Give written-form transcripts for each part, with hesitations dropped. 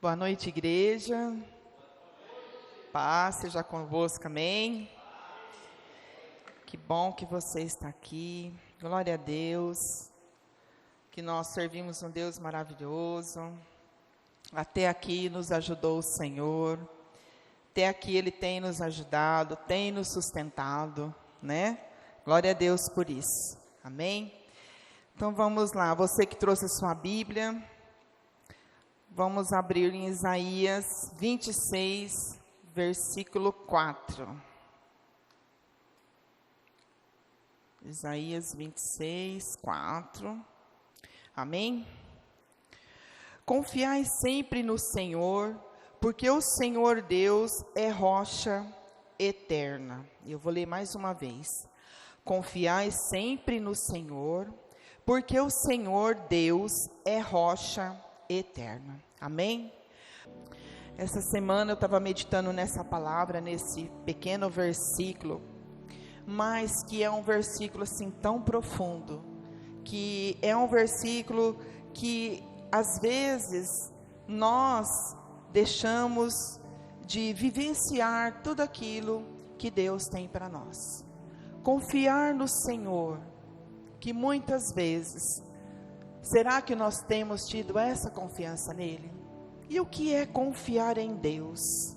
Boa noite, igreja. Paz seja convosco, amém. Que bom que você está aqui. Glória a Deus. Que nós servimos um Deus maravilhoso. Até aqui nos ajudou o Senhor. Até aqui Ele tem nos ajudado, tem nos sustentado, né? Glória a Deus por isso. Amém? Então vamos lá. Você que trouxe a sua Bíblia, vamos abrir em Isaías 26, versículo 4. Isaías 26, 4. Amém? Confiai sempre no Senhor, porque o Senhor Deus é rocha eterna. Eu vou ler mais uma vez. Confiai sempre no Senhor, porque o Senhor Deus é rocha eterna. Amém? Essa semana eu estava meditando nessa palavra, nesse pequeno versículo, mas que é um versículo assim tão profundo, que é um versículo que às vezes nós deixamos de vivenciar tudo aquilo que Deus tem para nós. Confiar no Senhor, que muitas vezes, será que nós temos tido essa confiança nele? E o que é confiar em Deus?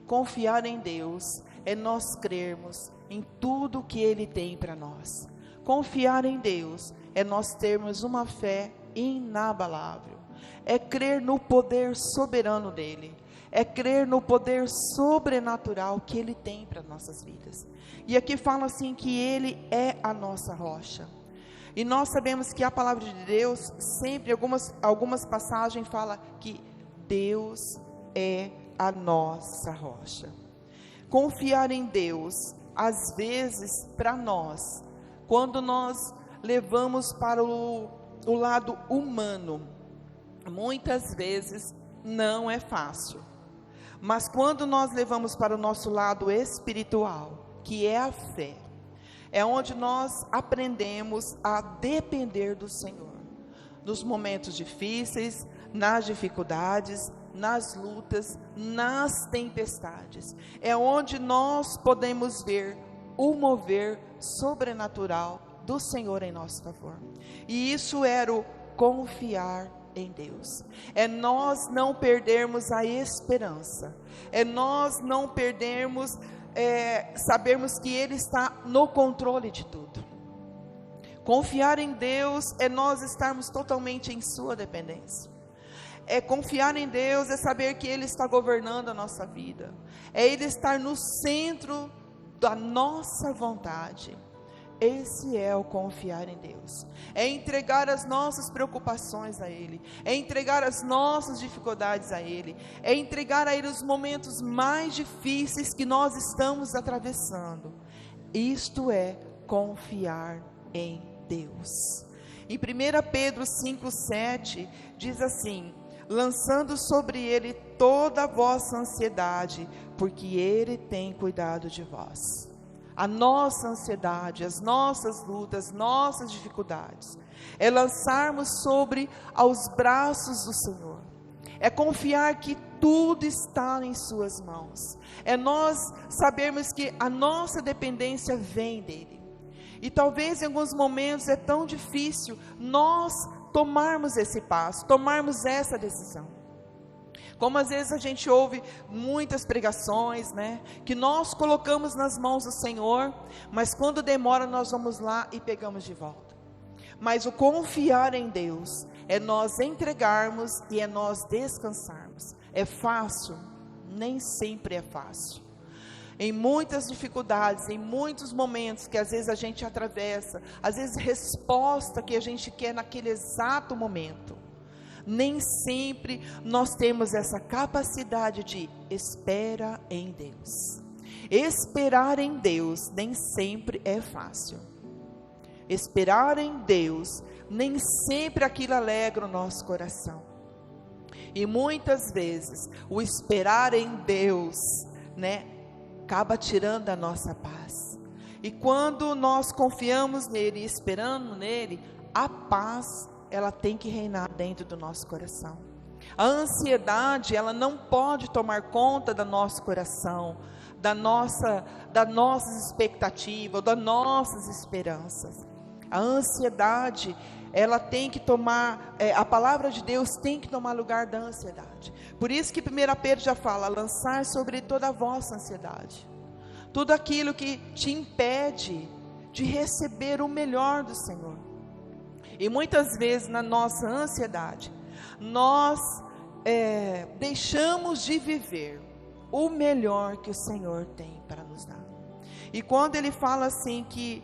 Confiar em Deus é nós crermos em tudo que Ele tem para nós. Confiar em Deus é nós termos uma fé inabalável. É crer no poder soberano dEle. É crer no poder sobrenatural que Ele tem para nossas vidas. E aqui fala assim que Ele é a nossa rocha. E nós sabemos que a palavra de Deus, sempre, algumas passagens fala que Deus é a nossa rocha. Confiar em Deus, às vezes, para nós, quando nós levamos para o lado humano, muitas vezes não é fácil. Mas quando nós levamos para o nosso lado espiritual, que é a fé, é onde nós aprendemos a depender do Senhor. Nos momentos difíceis, nas dificuldades, nas lutas, nas tempestades. É onde nós podemos ver o mover sobrenatural do Senhor em nosso favor. E isso era o confiar em Deus. É nós não perdermos a esperança. É nós não perdermos, sabermos que Ele está no controle de tudo. Confiar em Deus é nós estarmos totalmente em sua dependência. É confiar em Deus, é saber que Ele está governando a nossa vida. É Ele estar no centro da nossa vontade. Esse é o confiar em Deus. É entregar as nossas preocupações a Ele. É entregar as nossas dificuldades a Ele. É entregar a Ele os momentos mais difíceis que nós estamos atravessando. Isto é confiar em Deus. Em 1 Pedro 5,7 diz assim: lançando sobre Ele toda a vossa ansiedade, porque Ele tem cuidado de vós. A nossa ansiedade, as nossas lutas, nossas dificuldades, é lançarmos sobre aos braços do Senhor. É confiar que tudo está em suas mãos. É nós sabermos que a nossa dependência vem dEle. E talvez em alguns momentos é tão difícil nós tomarmos esse passo, tomarmos essa decisão. Como às vezes a gente ouve muitas pregações, né, que nós colocamos nas mãos do Senhor, mas quando demora nós vamos lá e pegamos de volta. Mas o confiar em Deus é nós entregarmos e é nós descansarmos. É fácil? Nem sempre é fácil. Em muitas dificuldades, em muitos momentos que às vezes a gente atravessa, às vezes resposta que a gente quer naquele exato momento, nem sempre nós temos essa capacidade de espera em Deus. Esperar em Deus nem sempre é fácil. Esperar em Deus, nem sempre aquilo alegra o nosso coração. E muitas vezes o esperar em Deus, né, acaba tirando a nossa paz. E quando nós confiamos nele e esperando nele, a paz, ela tem que reinar dentro do nosso coração. A ansiedade, ela não pode tomar conta do nosso coração, das nossas expectativas, das nossas esperanças. A ansiedade, ela tem que tomar, a palavra de Deus tem que tomar lugar da ansiedade. Por isso que 1 Pedro já fala, lançar sobre toda a vossa ansiedade. Tudo aquilo que te impede de receber o melhor do Senhor. E muitas vezes na nossa ansiedade, nós deixamos de viver o melhor que o Senhor tem para nos dar. E quando ele fala assim que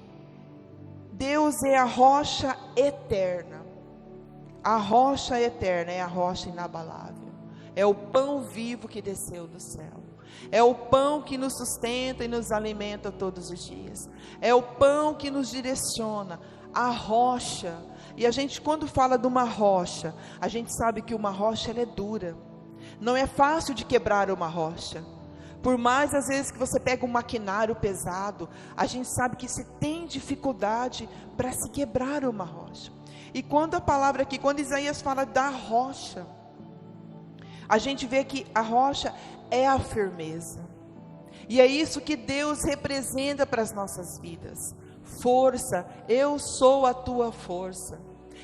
Deus é a rocha eterna, a rocha eterna é a rocha inabalável, é o pão vivo que desceu do céu, é o pão que nos sustenta e nos alimenta todos os dias, é o pão que nos direciona, a rocha. E a gente, quando fala de uma rocha, a gente sabe que uma rocha ela é dura, não é fácil de quebrar uma rocha. Por mais às vezes que você pega um maquinário pesado, a gente sabe que se tem dificuldade para se quebrar uma rocha. E quando a palavra aqui, quando Isaías fala da rocha, a gente vê que a rocha é a firmeza. E é isso que Deus representa para as nossas vidas. Força, eu sou a tua força.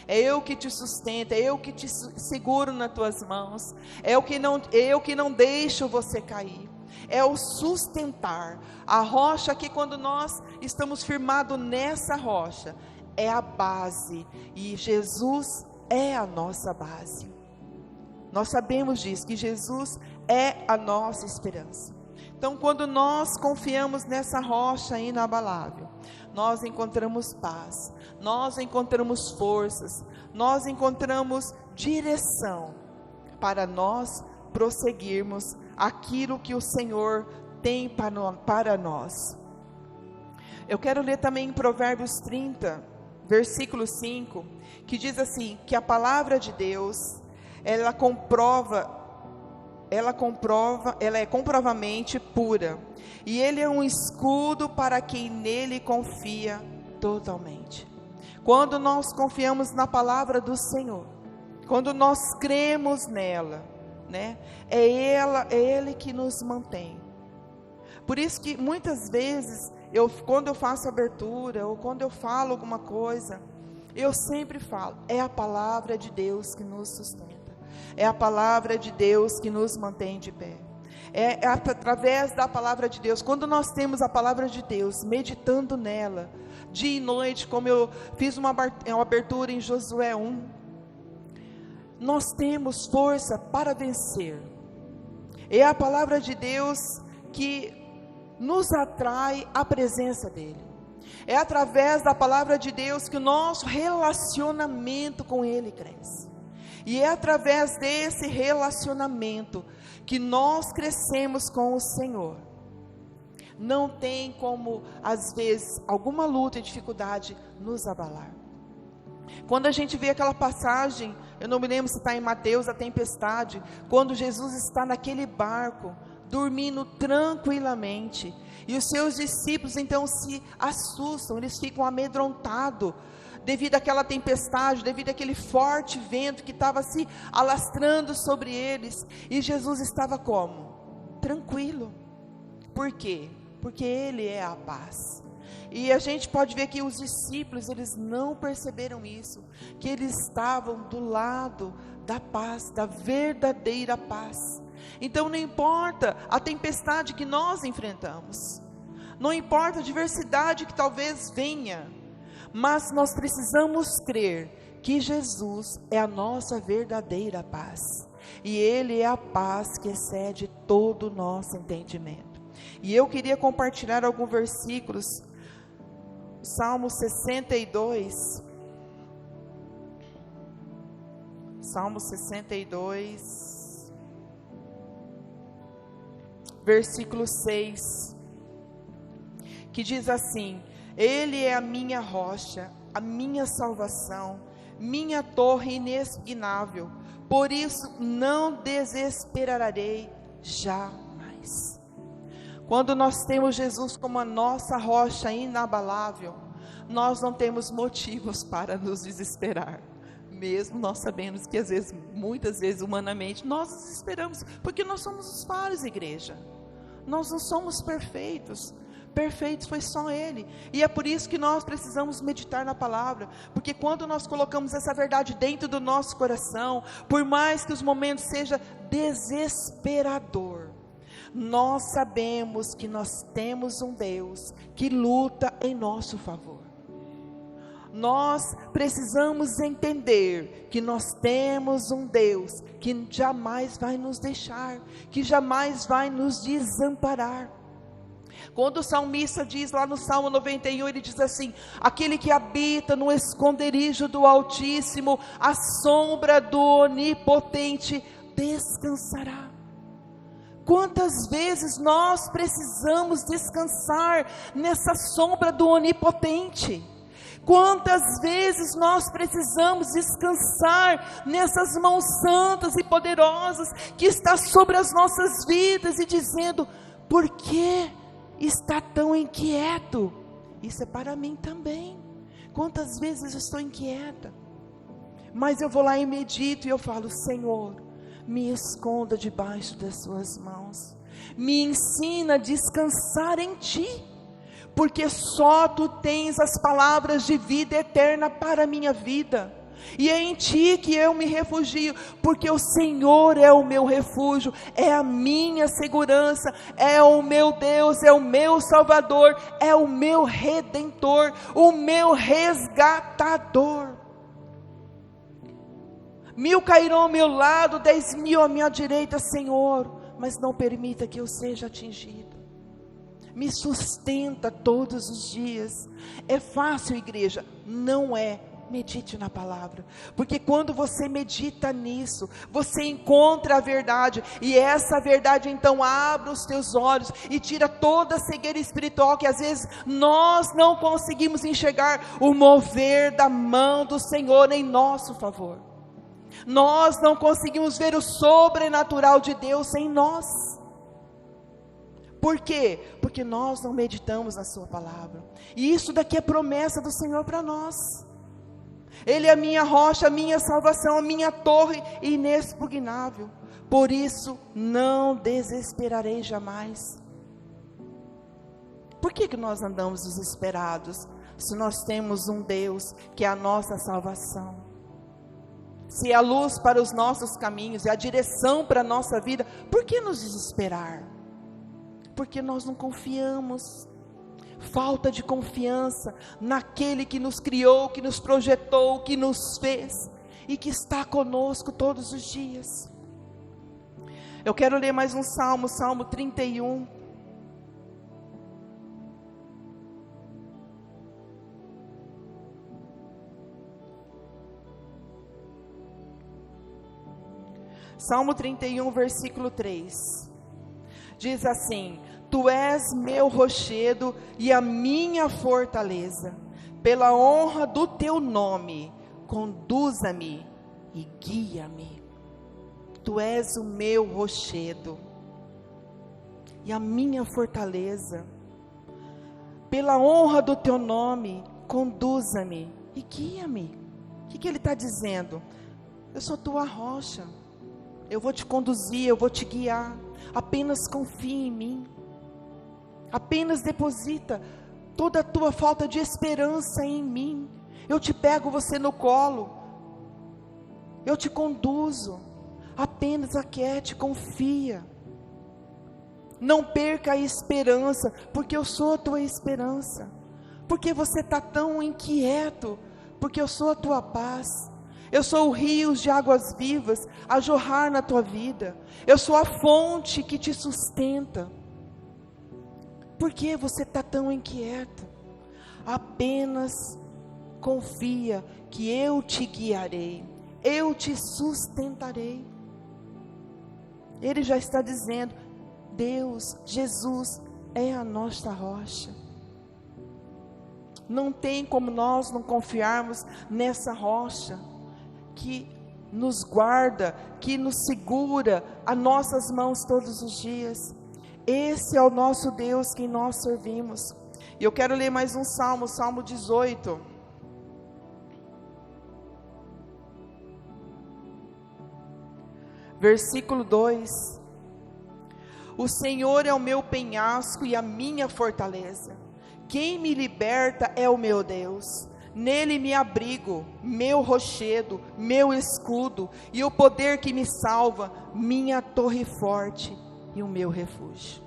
É eu que te sustento, é eu que te seguro nas tuas mãos. É eu que não deixo você cair. É o sustentar. A rocha que quando nós estamos firmados nessa rocha, é a base. E Jesus é a nossa base. Nós sabemos disso, que Jesus é a nossa esperança. Então, quando nós confiamos nessa rocha inabalável, nós encontramos paz, nós encontramos forças, nós encontramos direção para nós prosseguirmos aquilo que o Senhor tem para nós. Eu quero ler também em Provérbios 30, versículo 5, que diz assim, que a palavra de Deus, ela é comprovamente pura, e ele é um escudo para quem nele confia totalmente. Quando nós confiamos na palavra do Senhor, quando nós cremos nela, né, é ele que nos mantém. Por isso que muitas vezes, quando eu faço abertura, ou quando eu falo alguma coisa, eu sempre falo, é a palavra de Deus que nos sustenta. É a palavra de Deus que nos mantém de pé. É através da palavra de Deus. Quando nós temos a palavra de Deus, meditando nela, dia e noite, como eu fiz uma abertura em Josué 1, nós temos força para vencer. É a palavra de Deus que nos atrai à presença dEle. É através da palavra de Deus que o nosso relacionamento com Ele cresce. E é através desse relacionamento que nós crescemos com o Senhor. Não tem como, às vezes, alguma luta e dificuldade nos abalar. Quando a gente vê aquela passagem, eu não me lembro se está em Mateus, a tempestade, quando Jesus está naquele barco, dormindo tranquilamente, e os seus discípulos então se assustam, eles ficam amedrontados, devido àquela tempestade, devido àquele forte vento que estava se alastrando sobre eles, e Jesus estava como? Tranquilo. Por quê? Porque Ele é a paz. E a gente pode ver que os discípulos, eles não perceberam isso, que eles estavam do lado da paz, da verdadeira paz. Então não importa a tempestade que nós enfrentamos, não importa a adversidade que talvez venha, mas nós precisamos crer que Jesus é a nossa verdadeira paz, e Ele é a paz que excede todo o nosso entendimento. E eu queria compartilhar alguns versículos. Salmo 62, versículo 6, que diz assim: Ele é a minha rocha, a minha salvação, minha torre inexpugnável, por isso não desesperarei jamais. Quando nós temos Jesus como a nossa rocha inabalável, nós não temos motivos para nos desesperar, mesmo nós sabemos que às vezes, muitas vezes humanamente, nós desesperamos, porque nós somos os falhos, igreja. Nós não somos perfeitos. Perfeito foi só Ele, e é por isso que nós precisamos meditar na palavra, porque quando nós colocamos essa verdade dentro do nosso coração, por mais que os momentos sejam desesperador, nós sabemos que nós temos um Deus que luta em nosso favor. Nós precisamos entender que nós temos um Deus que jamais vai nos deixar, que jamais vai nos desamparar. Quando o salmista diz lá no Salmo 91, ele diz assim: aquele que habita no esconderijo do Altíssimo, à sombra do Onipotente descansará. Quantas vezes nós precisamos descansar nessa sombra do Onipotente? Quantas vezes nós precisamos descansar nessas mãos santas e poderosas que está sobre as nossas vidas e dizendo: por que está tão inquieto? Isso é para mim também. Quantas vezes eu estou inquieta, mas eu vou lá e medito e eu falo: Senhor, me esconda debaixo das suas mãos, me ensina a descansar em Ti, porque só Tu tens as palavras de vida eterna para a minha vida, e é em Ti que eu me refugio, porque o Senhor é o meu refúgio, é a minha segurança, é o meu Deus, é o meu Salvador, é o meu Redentor, o meu resgatador. 1000 cairão ao meu lado, 10.000 à minha direita, Senhor, mas não permita que eu seja atingido. Me sustenta todos os dias. É fácil, igreja? Não é. Medite na palavra, porque quando você medita nisso, você encontra a verdade, e essa verdade então abre os teus olhos, e tira toda a cegueira espiritual, que às vezes nós não conseguimos enxergar o mover da mão do Senhor em nosso favor. Nós não conseguimos ver o sobrenatural de Deus em nós. Por quê? Porque nós não meditamos na sua palavra, e isso daqui é promessa do Senhor para nós. Ele é a minha rocha, a minha salvação, a minha torre inexpugnável. Por isso não desesperarei jamais. Por que nós andamos desesperados, se nós temos um Deus que é a nossa salvação? Se é a luz para os nossos caminhos, é a direção para a nossa vida, por que nos desesperar? Porque nós não confiamos. Falta de confiança naquele que nos criou, que nos projetou, que nos fez e que está conosco todos os dias. Eu quero ler mais um salmo, Salmo 31. Salmo 31, versículo 3. Diz assim: Tu és meu rochedo e a minha fortaleza, pela honra do Teu nome, conduza-me e guia-me. Tu és o meu rochedo e a minha fortaleza, pela honra do Teu nome, conduza-me e guia-me. O que ele está dizendo? Eu sou tua rocha, eu vou te conduzir, eu vou te guiar, apenas confie em mim. Apenas deposita toda a tua falta de esperança em mim. Eu te pego você no colo, eu te conduzo. Apenas aquiete, confia. Não perca a esperança, porque eu sou a tua esperança. Porque você está tão inquieto? Porque eu sou a tua paz. Eu sou o rio de águas vivas a jorrar na tua vida. Eu sou a fonte que te sustenta. Por que você está tão inquieto? Apenas confia que eu te guiarei, eu te sustentarei. Ele já está dizendo: Deus, Jesus é a nossa rocha. Não tem como nós não confiarmos nessa rocha que nos guarda, que nos segura as nossas mãos todos os dias. Esse é o nosso Deus que nós servimos. E eu quero ler mais um salmo, Salmo 18. Versículo 2: o Senhor é o meu penhasco e a minha fortaleza, quem me liberta é o meu Deus, nele me abrigo, meu rochedo, meu escudo, e o poder que me salva, minha torre forte e o meu refúgio.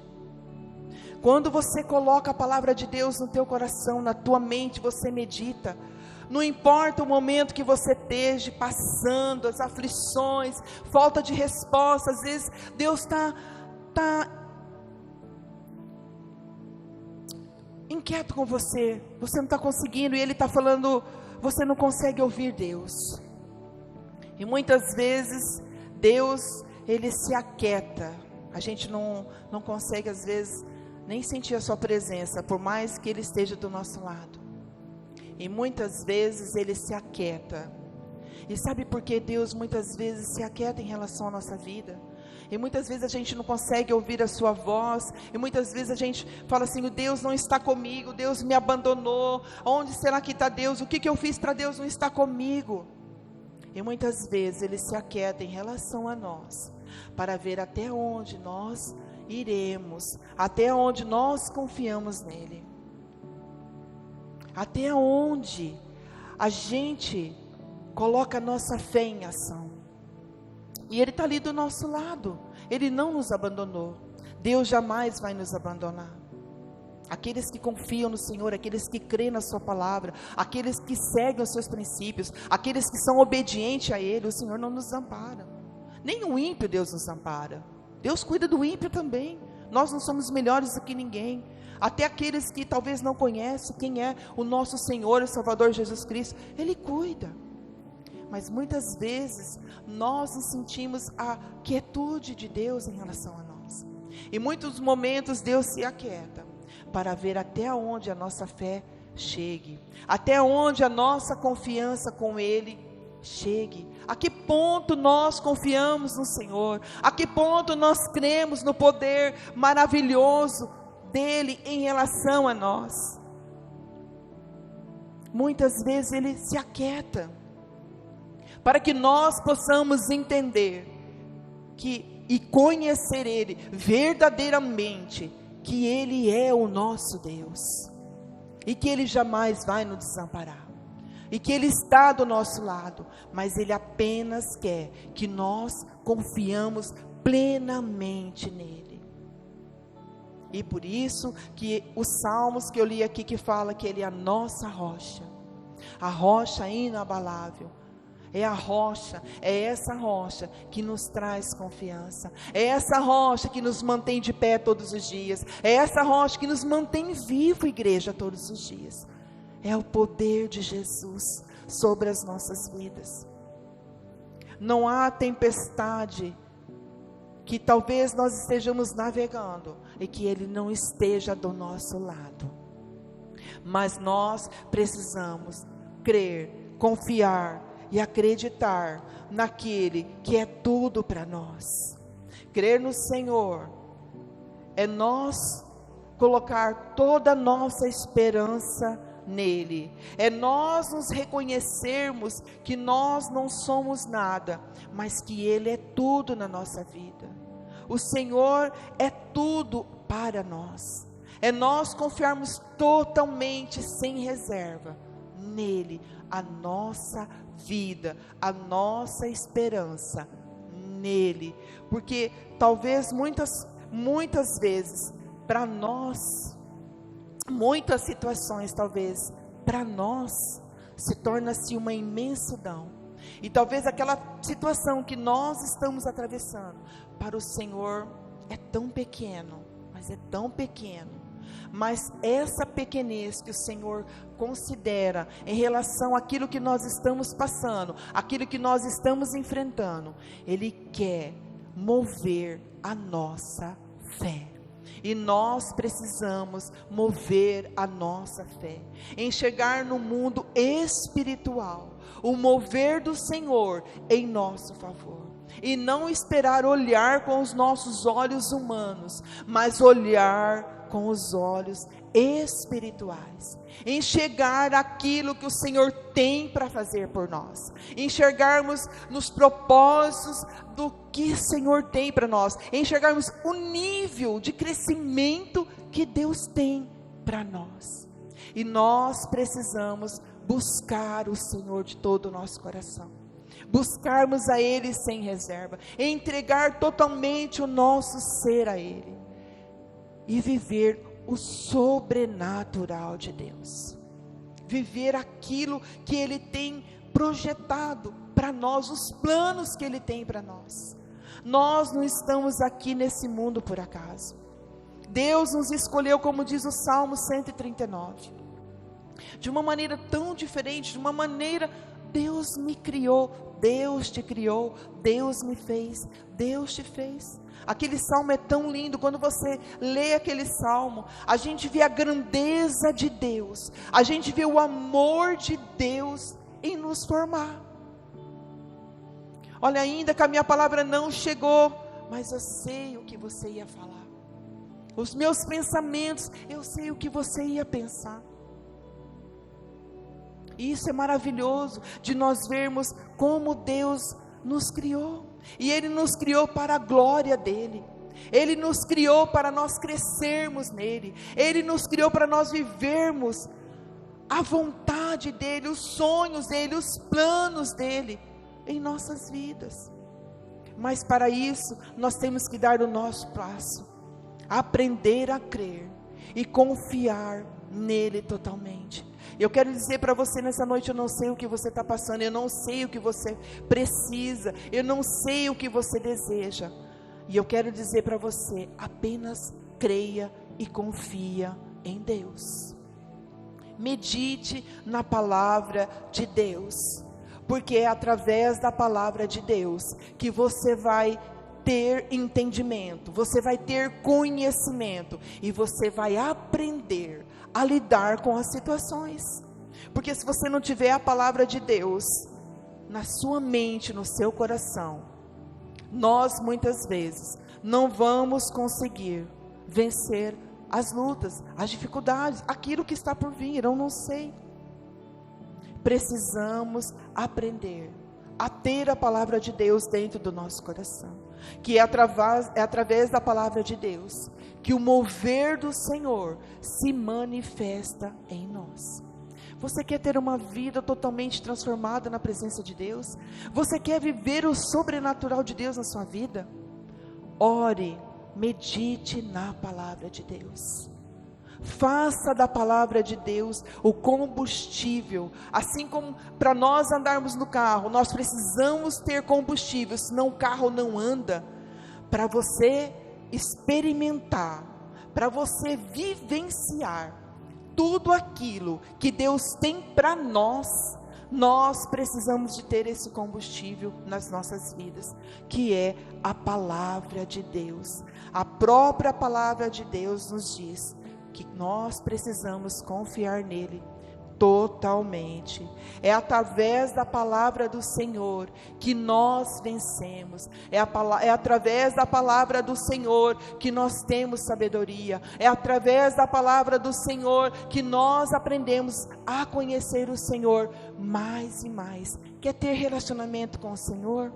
Quando você coloca a palavra de Deus no teu coração, na tua mente, você medita, não importa o momento que você esteja passando, as aflições, falta de resposta, às vezes Deus está inquieto com você, você não está conseguindo, e Ele está falando, você não consegue ouvir Deus, e muitas vezes Deus, Ele se aquieta, a gente não consegue às vezes nem sentir a sua presença, por mais que Ele esteja do nosso lado, e muitas vezes Ele se aquieta, e sabe por que Deus muitas vezes se aquieta em relação à nossa vida? E muitas vezes a gente não consegue ouvir a sua voz, e muitas vezes a gente fala assim, Deus não está comigo, Deus me abandonou, onde será que está Deus, o que eu fiz para Deus não estar comigo? E muitas vezes Ele se aquieta em relação a nós, para ver até onde nós iremos, até onde nós confiamos nele, até onde a gente coloca a nossa fé em ação. E Ele está ali do nosso lado, Ele não nos abandonou, Deus jamais vai nos abandonar. Aqueles que confiam no Senhor, aqueles que creem na sua palavra, aqueles que seguem os seus princípios, aqueles que são obedientes a Ele, o Senhor não nos ampara. Nem o ímpio Deus nos ampara, Deus cuida do ímpio também. Nós não somos melhores do que ninguém, até aqueles que talvez não conhecem quem é o nosso Senhor e Salvador Jesus Cristo, Ele cuida. Mas muitas vezes nós nos sentimos a quietude de Deus em relação a nós. Em muitos momentos Deus se aquieta para ver até onde a nossa fé chegue, até onde a nossa confiança com Ele chegue, a que ponto nós confiamos no Senhor, a que ponto nós cremos no poder maravilhoso dEle em relação a nós. Muitas vezes Ele se aquieta, para que nós possamos entender e conhecer Ele verdadeiramente, que Ele é o nosso Deus, e que Ele jamais vai nos desamparar, e que Ele está do nosso lado, mas Ele apenas quer que nós confiamos plenamente nele. E por isso que os salmos que eu li aqui, que fala que Ele é a nossa rocha, a rocha inabalável, é a rocha, é essa rocha que nos traz confiança, é essa rocha que nos mantém de pé todos os dias, é essa rocha que nos mantém vivo, igreja, todos os dias. É o poder de Jesus sobre as nossas vidas. Não há tempestade que talvez nós estejamos navegando e que Ele não esteja do nosso lado, mas nós precisamos crer, confiar e acreditar naquele que é tudo para nós. Crer no Senhor é nós colocar toda a nossa esperança nele, é nós nos reconhecermos que nós não somos nada, mas que Ele é tudo na nossa vida. O Senhor é tudo para nós, é nós confiarmos totalmente, sem reserva, nele, a nossa vida, a nossa esperança nele, porque talvez muitas vezes para nós, muitas situações talvez para nós se torna-se uma imensidão, e talvez aquela situação que nós estamos atravessando, para o Senhor é tão pequeno, mas é tão pequeno. Mas essa pequenez que o Senhor considera em relação àquilo que nós estamos passando, aquilo que nós estamos enfrentando, Ele quer mover a nossa fé. E nós precisamos mover a nossa fé, enxergar no mundo espiritual o mover do Senhor em nosso favor, e não esperar olhar com os nossos olhos humanos, mas olhar com os olhos espirituais, enxergar aquilo que o Senhor tem para fazer por nós, enxergarmos nos propósitos do que o Senhor tem para nós, enxergarmos o nível de crescimento que Deus tem para nós. E nós precisamos buscar o Senhor de todo o nosso coração, buscarmos a Ele sem reserva, entregar totalmente o nosso ser a Ele e viver o sobrenatural de Deus, viver aquilo que Ele tem projetado para nós, os planos que Ele tem para nós. Nós não estamos aqui nesse mundo por acaso. Deus nos escolheu, como diz o Salmo 139, de uma maneira tão diferente, de uma maneira, Deus me criou, Deus te criou, Deus me fez, Deus te fez. Aquele salmo é tão lindo. Quando você lê aquele salmo, a gente vê a grandeza de Deus, a gente vê o amor de Deus em nos formar. Olha, ainda que a minha palavra não chegou, mas eu sei o que você ia falar, os meus pensamentos, eu sei o que você ia pensar. E isso é maravilhoso, de nós vermos como Deus nos criou. E Ele nos criou para a glória dEle, Ele nos criou para nós crescermos nele, Ele nos criou para nós vivermos a vontade dEle, os sonhos dEle, os planos dEle em nossas vidas. Mas para isso, nós temos que dar o nosso passo, aprender a crer e confiar nele totalmente. Eu quero dizer para você nessa noite, eu não sei o que você está passando, eu não sei o que você precisa, eu não sei o que você deseja, e eu quero dizer para você, apenas creia e confia em Deus. Medite na palavra de Deus, porque é através da palavra de Deus que você vai ter entendimento, você vai ter conhecimento, e você vai aprender a lidar com as situações. Porque se você não tiver a palavra de Deus na sua mente, no seu coração, nós muitas vezes não vamos conseguir vencer as lutas, as dificuldades, aquilo que está por vir, eu não sei. Precisamos aprender a ter a palavra de Deus dentro do nosso coração, que é através da palavra de Deus que o mover do Senhor se manifesta em nós. Você quer ter uma vida totalmente transformada na presença de Deus? Você quer viver o sobrenatural de Deus na sua vida? Ore, medite na palavra de Deus. Faça da palavra de Deus o combustível. Assim como para nós andarmos no carro, nós precisamos ter combustível, senão o carro não anda. Para você experimentar, para você vivenciar tudo aquilo que Deus tem para nós, nós precisamos de ter esse combustível nas nossas vidas, que é a palavra de Deus. A própria palavra de Deus nos diz que nós precisamos confiar nele totalmente. É através da palavra do Senhor que nós vencemos, é através da palavra do Senhor que nós temos sabedoria, é através da palavra do Senhor que nós aprendemos a conhecer o Senhor mais e mais. Quer ter relacionamento com o Senhor?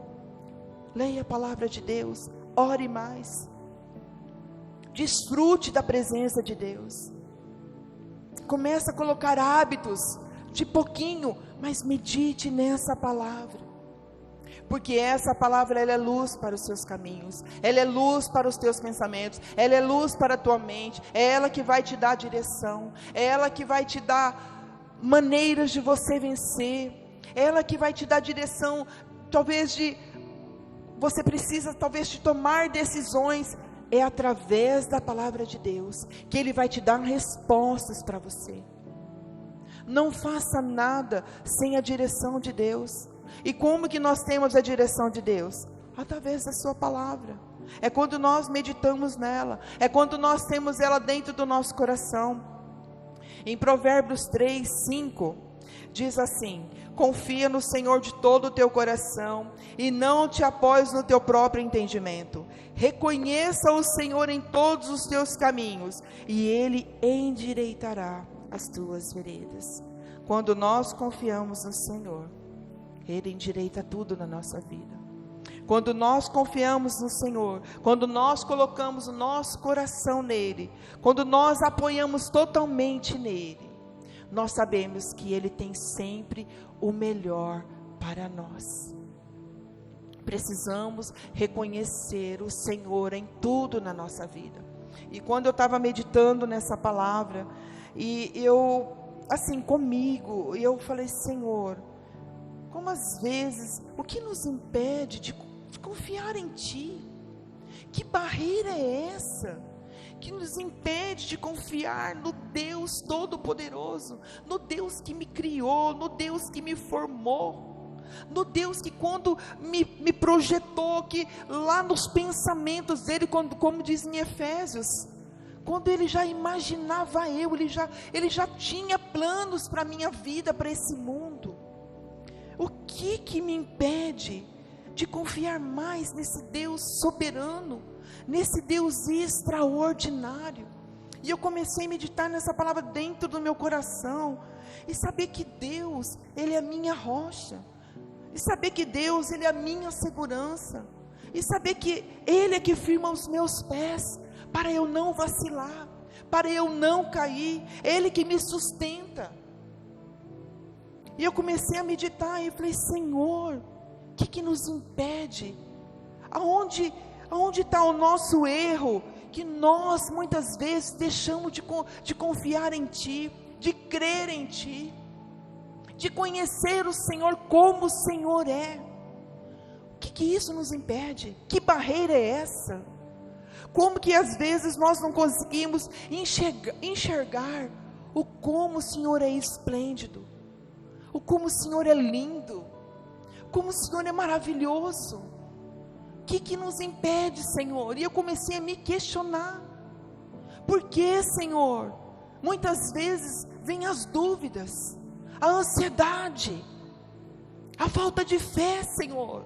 Leia a palavra de Deus, ore mais, desfrute da presença de Deus. Começa a colocar hábitos de pouquinho, mas medite nessa palavra, porque essa palavra, ela é luz para os seus caminhos, ela é luz para os teus pensamentos, ela é luz para a tua mente, é ela que vai te dar direção, é ela que vai te dar maneiras de você vencer, é ela que vai te dar direção, talvez você precisa talvez de tomar decisões. É através da palavra de Deus que Ele vai te dar respostas para você. Não faça nada sem a direção de Deus. E como que nós temos a direção de Deus? Através da sua palavra. É quando nós meditamos nela, é quando nós temos ela dentro do nosso coração. Em Provérbios 3:5 diz assim: confia no Senhor de todo o teu coração e não te apoies no teu próprio entendimento. Reconheça o Senhor em todos os teus caminhos, e Ele endireitará as tuas veredas. Quando nós confiamos no Senhor, Ele endireita tudo na nossa vida. Quando nós confiamos no Senhor, quando nós colocamos o nosso coração nele, quando nós apoiamos totalmente nele, nós sabemos que Ele tem sempre o melhor para nós. Precisamos reconhecer o Senhor em tudo na nossa vida. E quando eu estava meditando nessa palavra, e eu, assim, comigo, eu falei: Senhor, como às vezes, o que nos impede de confiar em Ti? Que barreira é essa que nos impede de confiar no Deus Todo-Poderoso, no Deus que me criou, no Deus que me formou, no Deus que quando me projetou, que lá nos pensamentos dele, como diz em Efésios, quando Ele já imaginava Ele já tinha planos para a minha vida, para esse mundo. O que me impede de confiar mais nesse Deus soberano, nesse Deus extraordinário? E eu comecei a meditar nessa palavra dentro do meu coração, e saber que Deus, Ele é a minha rocha, e saber que Deus, Ele é a minha segurança, e saber que Ele é que firma os meus pés, para eu não vacilar, para eu não cair, Ele que me sustenta. E eu comecei a meditar, e falei: Senhor, o que nos impede? Aonde está o nosso erro, que nós muitas vezes deixamos de confiar em Ti, de crer em Ti, de conhecer o Senhor como o Senhor é? O que isso nos impede? Que barreira é essa? Como que às vezes nós não conseguimos enxergar o como o Senhor é esplêndido, o como o Senhor é lindo, como o Senhor é maravilhoso? O que nos impede, Senhor? E eu comecei a me questionar. Por que, Senhor? Muitas vezes vem as dúvidas, a ansiedade, a falta de fé, Senhor.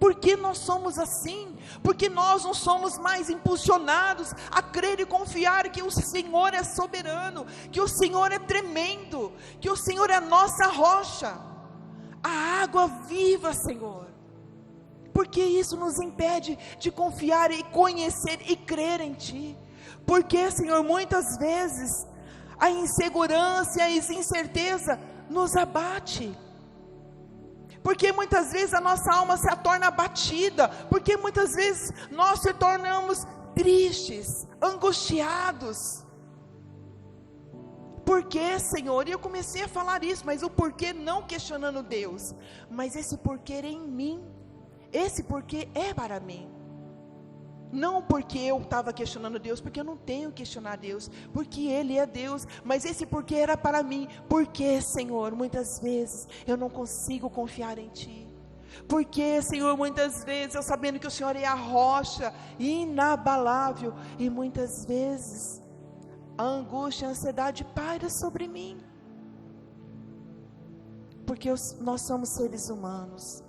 Por que nós somos assim? Porque nós não somos mais impulsionados a crer e confiar que o Senhor é soberano, que o Senhor é tremendo, que o Senhor é a nossa rocha, a água viva, Senhor. Porque isso nos impede de confiar e conhecer e crer em Ti? Porque, Senhor, muitas vezes a insegurança e a incerteza nos abate, porque muitas vezes a nossa alma se torna abatida, porque muitas vezes nós se tornamos tristes, angustiados. Por que, Senhor? E eu comecei a falar isso, mas o porquê não questionando Deus, mas esse porquê em mim, esse porquê é para mim. Não porque eu estava questionando Deus, porque eu não tenho que questionar Deus, porque Ele é Deus, mas esse porquê era para mim. Porque, Senhor, muitas vezes eu não consigo confiar em Ti? Porque, Senhor, muitas vezes eu sabendo que o Senhor é a rocha inabalável, e muitas vezes a angústia, a ansiedade paira sobre mim, porque nós somos seres humanos.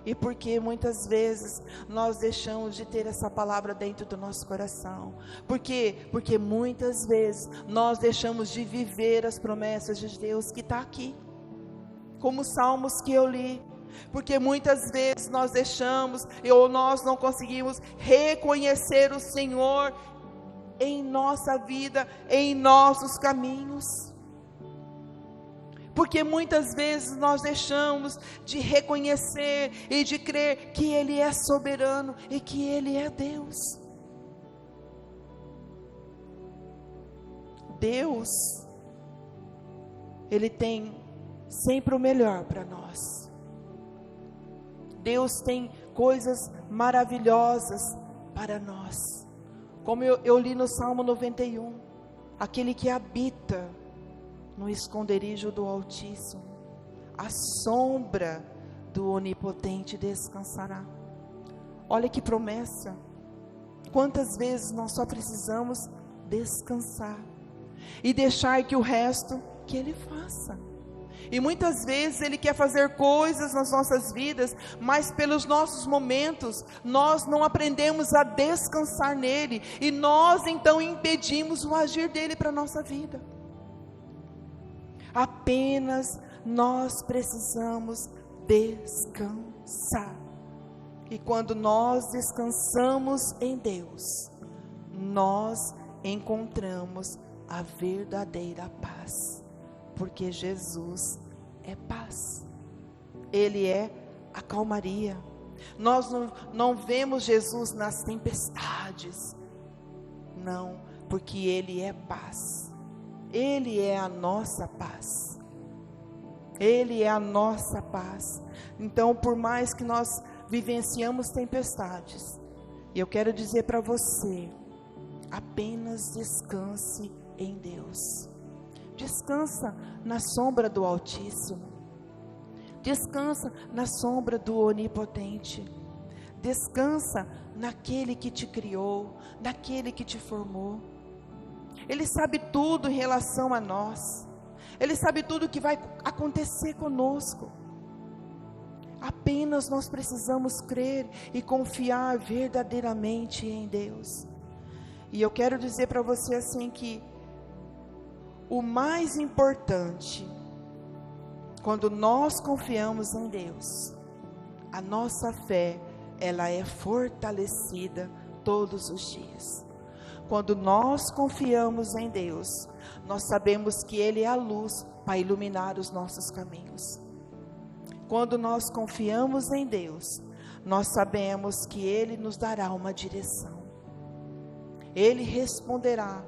E porque muitas vezes nós deixamos de ter essa palavra dentro do nosso coração. Por quê? Porque muitas vezes nós deixamos de viver as promessas de Deus que está aqui, como os salmos que eu li. Porque muitas vezes nós deixamos, ou nós não conseguimos reconhecer o Senhor em nossa vida, em nossos caminhos. Porque muitas vezes nós deixamos de reconhecer e de crer que Ele é soberano e que Ele é Deus. Deus, Ele tem sempre o melhor para nós. Deus tem coisas maravilhosas para nós. Como eu li no Salmo 91, aquele que habita no esconderijo do Altíssimo, a sombra do Onipotente descansará. Olha que promessa. Quantas vezes nós só precisamos descansar e deixar que o resto, que Ele faça. E muitas vezes Ele quer fazer coisas nas nossas vidas, mas pelos nossos momentos, nós não aprendemos a descansar nele, e nós então impedimos o agir dele para a nossa vida. Apenas nós precisamos descansar. E quando nós descansamos em Deus, nós encontramos a verdadeira paz. Porque Jesus é paz, Ele é a calmaria. Nós não vemos Jesus nas tempestades, não, porque Ele é paz, Ele é a nossa paz, Ele é a nossa paz. Então, por mais que nós vivenciamos tempestades, eu quero dizer para você, apenas descanse em Deus. Descansa na sombra do Altíssimo. Descansa na sombra do Onipotente. Descansa naquele que te criou, naquele que te formou. Ele sabe tudo em relação a nós. Ele sabe tudo o que vai acontecer conosco. Apenas nós precisamos crer e confiar verdadeiramente em Deus. E eu quero dizer para você assim que o mais importante, quando nós confiamos em Deus, a nossa fé, ela é fortalecida todos os dias. Quando nós confiamos em Deus, nós sabemos que Ele é a luz para iluminar os nossos caminhos. Quando nós confiamos em Deus, nós sabemos que Ele nos dará uma direção. Ele responderá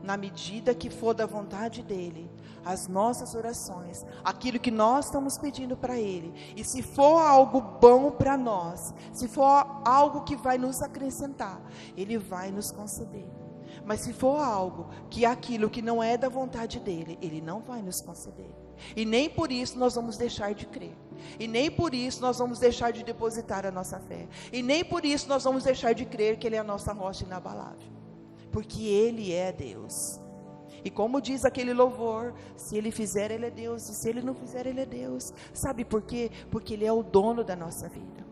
na medida que for da vontade dEle, as nossas orações, aquilo que nós estamos pedindo para Ele. E se for algo bom para nós, se for algo que vai nos acrescentar, Ele vai nos conceder. Mas se for algo que aquilo que não é da vontade dEle, Ele não vai nos conceder. E nem por isso nós vamos deixar de crer. E nem por isso nós vamos deixar de depositar a nossa fé. E nem por isso nós vamos deixar de crer que Ele é a nossa rocha inabalável. Porque Ele é Deus. E como diz aquele louvor, se Ele fizer, Ele é Deus, e se Ele não fizer, Ele é Deus. Sabe por quê? Porque Ele é o dono da nossa vida.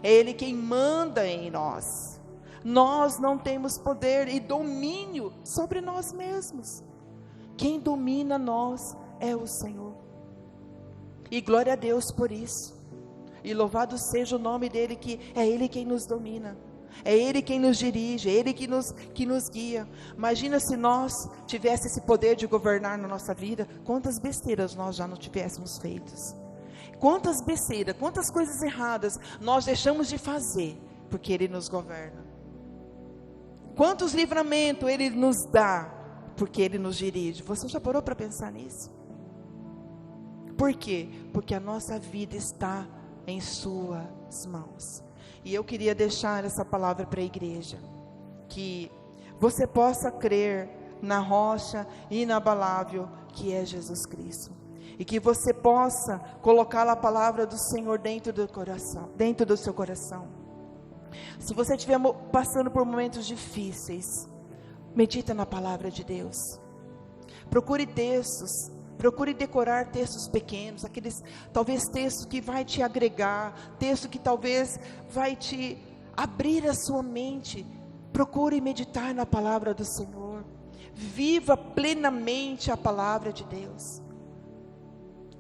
É Ele quem manda em nós. Nós não temos poder e domínio sobre nós mesmos. Quem domina nós é o Senhor. E glória a Deus por isso. E louvado seja o nome dEle, que é Ele quem nos domina. É Ele quem nos dirige, é Ele que nos guia. Imagina se nós tivéssemos esse poder de governar na nossa vida, quantas besteiras nós já não tivéssemos feitas. Quantas besteiras, quantas coisas erradas nós deixamos de fazer, porque Ele nos governa. Quantos livramentos Ele nos dá, porque Ele nos dirige. Você já parou para pensar nisso? Por quê? Porque a nossa vida está em suas mãos. E eu queria deixar essa palavra para a igreja, que você possa crer na rocha inabalável que é Jesus Cristo, e que você possa colocar a palavra do Senhor dentro do coração, dentro do seu coração. Se você estiver passando por momentos difíceis, medita na palavra de Deus. Procure textos. Procure decorar textos pequenos, aqueles talvez textos que vai te agregar, texto que talvez vai te abrir a sua mente. Procure meditar na palavra do Senhor. Viva plenamente a palavra de Deus.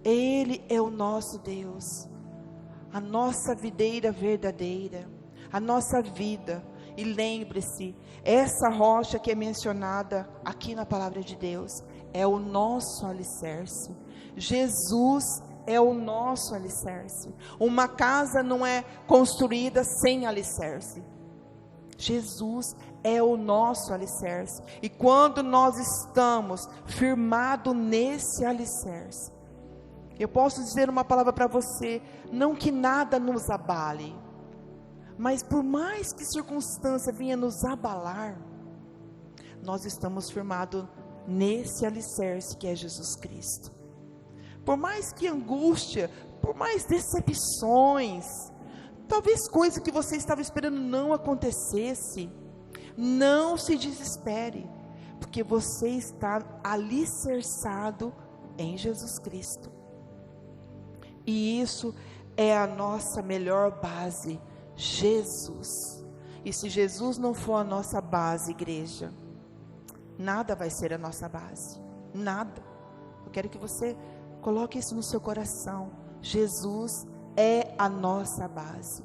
Ele é o nosso Deus, a nossa videira verdadeira, a nossa vida. E lembre-se, essa rocha que é mencionada aqui na palavra de Deus é o nosso alicerce. Jesus é o nosso alicerce. Uma casa não é construída sem alicerce. Jesus é o nosso alicerce. E quando nós estamos firmados nesse alicerce, eu posso dizer uma palavra para você, não que nada nos abale, mas por mais que circunstância venha nos abalar, nós estamos firmados nesse alicerce que é Jesus Cristo. Por mais que angústia, por mais decepções, talvez coisa que você estava esperando não acontecesse, não se desespere, porque você está alicerçado em Jesus Cristo. E isso é a nossa melhor base, Jesus. E se Jesus não for a nossa base, igreja, nada vai ser a nossa base, nada. Eu quero que você coloque isso no seu coração. Jesus é a nossa base.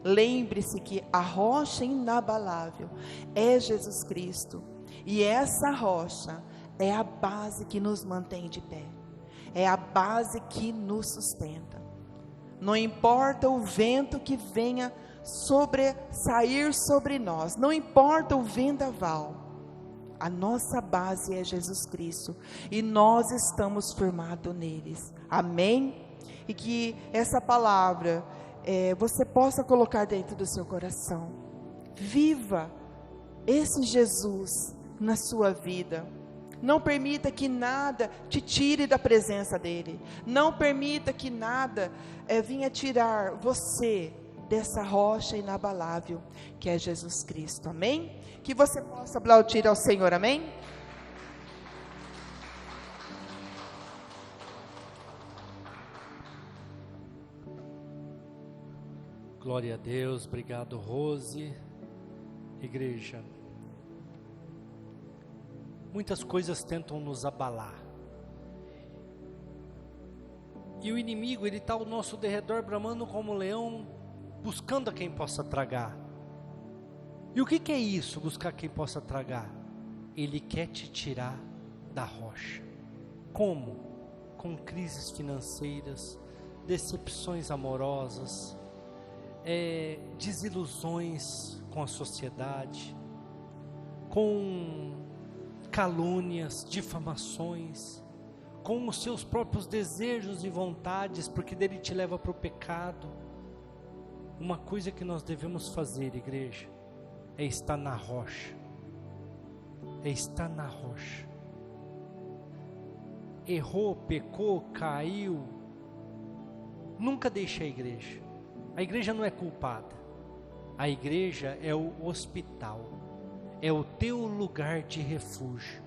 Lembre-se que a rocha inabalável é Jesus Cristo. E essa rocha é a base que nos mantém de pé. É a base que nos sustenta. Não importa o vento que venha sair sobre nós, não importa o vendaval, a nossa base é Jesus Cristo, e nós estamos firmados neles, amém? E que essa palavra, você possa colocar dentro do seu coração, viva esse Jesus na sua vida. Não permita que nada te tire da presença dele. Não permita que nada venha tirar você dessa rocha inabalável que é Jesus Cristo, amém? Que você possa aplaudir ao Senhor, amém? Glória a Deus, obrigado Rose. Igreja, muitas coisas tentam nos abalar, e o inimigo, ele está ao nosso derredor, bramando como um leão, buscando a quem possa tragar. E o que é isso, buscar quem possa tragar? Ele quer te tirar da rocha. Como? Com crises financeiras, decepções amorosas, desilusões com a sociedade, com calúnias, difamações, com os seus próprios desejos e vontades, porque dele te leva para o pecado. Uma coisa que nós devemos fazer, igreja, é estar na rocha, é estar na rocha. Errou, pecou, caiu, nunca deixe a igreja não é culpada, a igreja é o hospital, é o teu lugar de refúgio.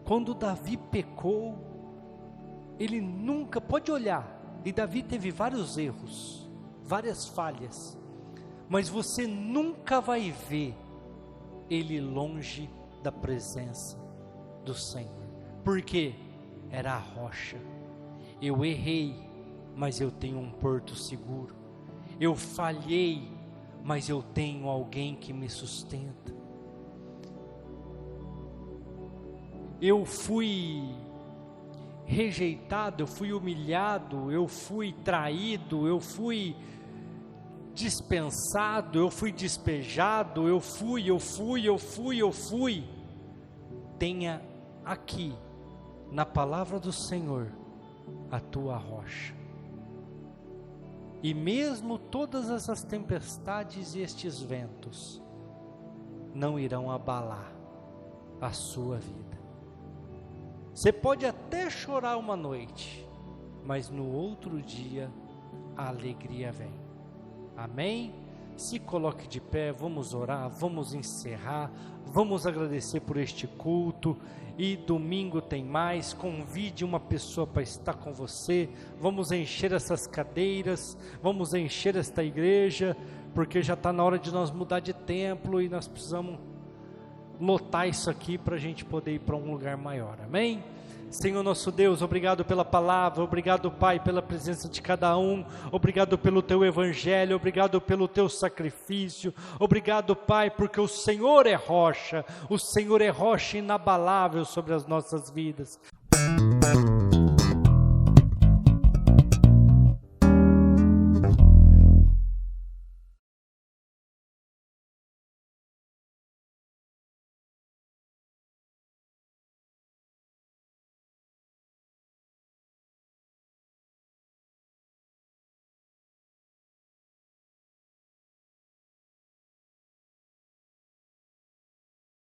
Quando Davi pecou, ele nunca, pode olhar, e Davi teve vários erros, várias falhas, mas você nunca vai ver ele longe da presença do Senhor, porque era a rocha. Eu errei, mas eu tenho um porto seguro. Eu falhei, mas eu tenho alguém que me sustenta. Eu fui rejeitado, eu fui humilhado, eu fui traído, eu fui dispensado, eu fui despejado, eu fui. Tenha aqui, na palavra do Senhor, a tua rocha. E mesmo todas essas tempestades e estes ventos não irão abalar a sua vida. Você pode até chorar uma noite, mas no outro dia a alegria vem. Amém? Se coloque de pé, vamos orar, vamos encerrar, vamos agradecer por este culto. E domingo tem mais, convide uma pessoa para estar com você, vamos encher essas cadeiras, vamos encher esta igreja, porque já está na hora de nós mudar de templo e nós precisamos lotar isso aqui para a gente poder ir para um lugar maior, amém? Senhor nosso Deus, obrigado pela palavra, obrigado Pai pela presença de cada um, obrigado pelo Teu Evangelho, obrigado pelo Teu sacrifício, obrigado Pai porque o Senhor é rocha inabalável sobre as nossas vidas.